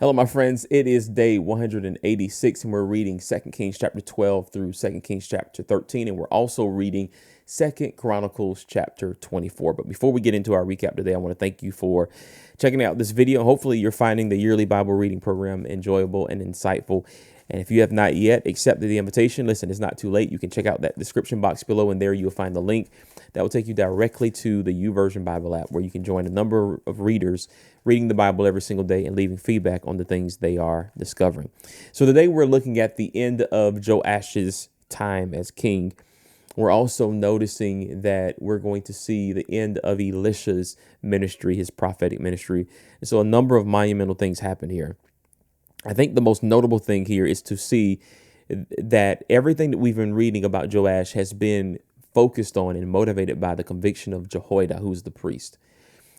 Hello, my friends. It is day 186, and we're reading 2 Kings chapter 12 through 2 Kings chapter 13, and we're also reading 2 Chronicles chapter 24. But before we get into our recap today, I want to thank you for checking out this video. Hopefully, you're finding the yearly Bible reading program enjoyable and insightful. And if you have not yet accepted the invitation, listen, it's not too late. You can check out that description box below, and there you'll find the link that will take you directly to the YouVersion Bible app, where you can join a number of readers reading the Bible every single day and leaving feedback on the things they are discovering. So today we're looking at the end of Joash's time as king. We're also noticing that we're going to see the end of Elisha's ministry, his prophetic ministry. And so a number of monumental things happen here. I think the most notable thing here is to see that everything that we've been reading about Joash has been focused on and motivated by the conviction of Jehoiada, who's the priest.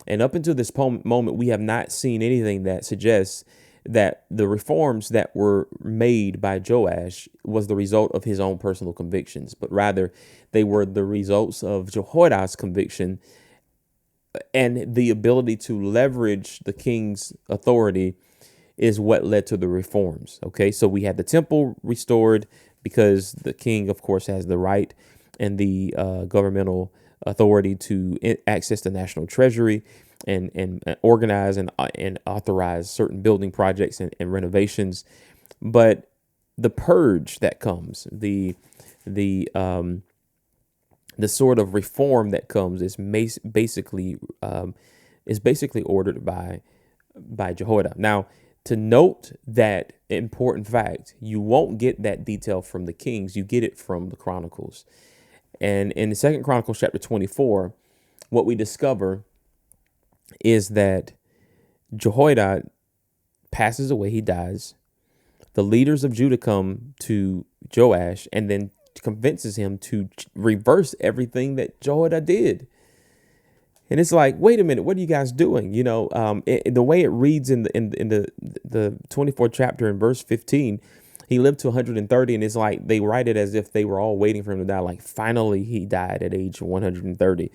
And up until this moment, we have not seen anything that suggests that the reforms that were made by Joash was the result of his own personal convictions, but rather they were the results of Jehoiada's conviction and the ability to leverage the king's authority is what led to the reforms. Okay, so we had the temple restored because the king, of course, has the right and the governmental authority to access the national treasury and organize and authorize certain building projects and renovations. But the purge that comes, the sort of reform that comes is basically ordered by Jehoiada. Now, to note that important fact, you won't get that detail from the Kings. You get it from the Chronicles. And in the 2 Chronicles chapter 24, what we discover is that Jehoiada passes away. He dies. The leaders of Judah come to Joash and then convinces him to reverse everything that Jehoiada did. And it's like, wait a minute, what are you guys doing? You know, the way it reads in the 24th chapter in verse 15, he lived to 130, and it's like they write it as if they were all waiting for him to die. Like, finally, he died at age 130.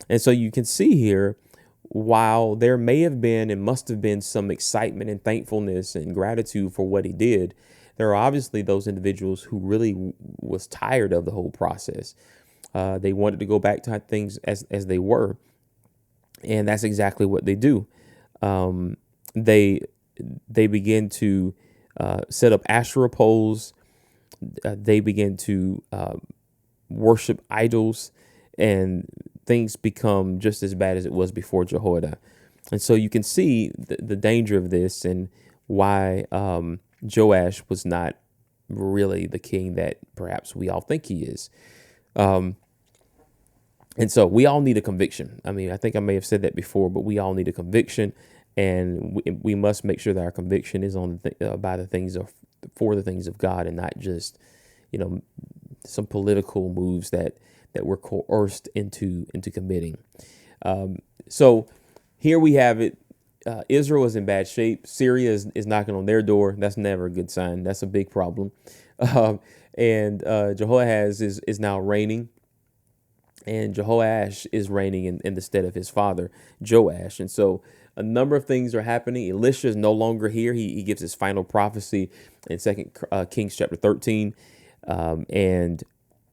And so you can see here, while there may have been and must have been some excitement and thankfulness and gratitude for what he did, there are obviously those individuals who really was tired of the whole process. They wanted to go back to things as they were. And that's exactly what they do. They begin to set up Asherah poles. They begin to worship idols, and things become just as bad as it was before Jehoiada. And so you can see the danger of this and why Joash was not really the king that perhaps we all think he is. And so we all need a conviction. I mean, I think I may have said that before, but we all need a conviction, and we must make sure that our conviction is on by the things of for the things of God, and not just, some political moves that we're coerced into committing. So here we have it. Israel is in bad shape. Syria is knocking on their door. That's never a good sign. That's a big problem. And Jehoahaz is now reigning. And Jehoash is reigning in the stead of his father, Joash. And so a number of things are happening. Elisha is no longer here. He gives his final prophecy in 2 Kings chapter 13. And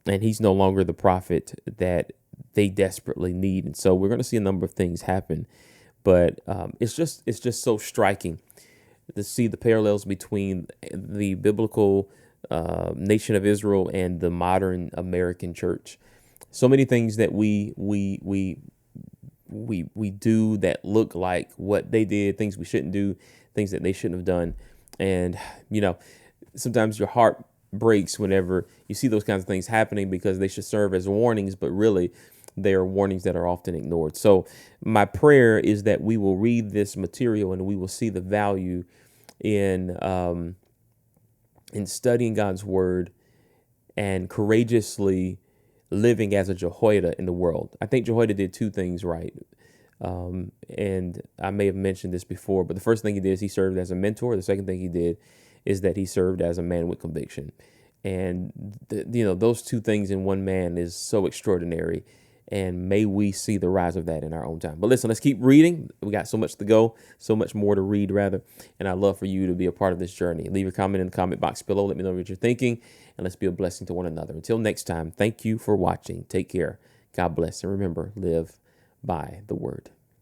he's no longer the prophet that they desperately need. And so we're going to see a number of things happen. But it's just so striking to see the parallels between the biblical nation of Israel and the modern American church. So many things that we do that look like what they did, things we shouldn't do, things that they shouldn't have done. And, sometimes your heart breaks whenever you see those kinds of things happening, because they should serve as warnings, but really they are warnings that are often ignored. So my prayer is that we will read this material and we will see the value in studying God's word and courageously living as a Jehoiada in the world. I think Jehoiada did two things right. And I may have mentioned this before, but the first thing he did is he served as a mentor. The second thing he did is that he served as a man with conviction. And, those two things in one man is so extraordinary. And may we see the rise of that in our own time. But listen, let's keep reading. We got so much to go, so much more to read, rather. And I'd love for you to be a part of this journey. Leave a comment in the comment box below. Let me know what you're thinking. And let's be a blessing to one another. Until next time, thank you for watching. Take care. God bless. And remember, live by the word.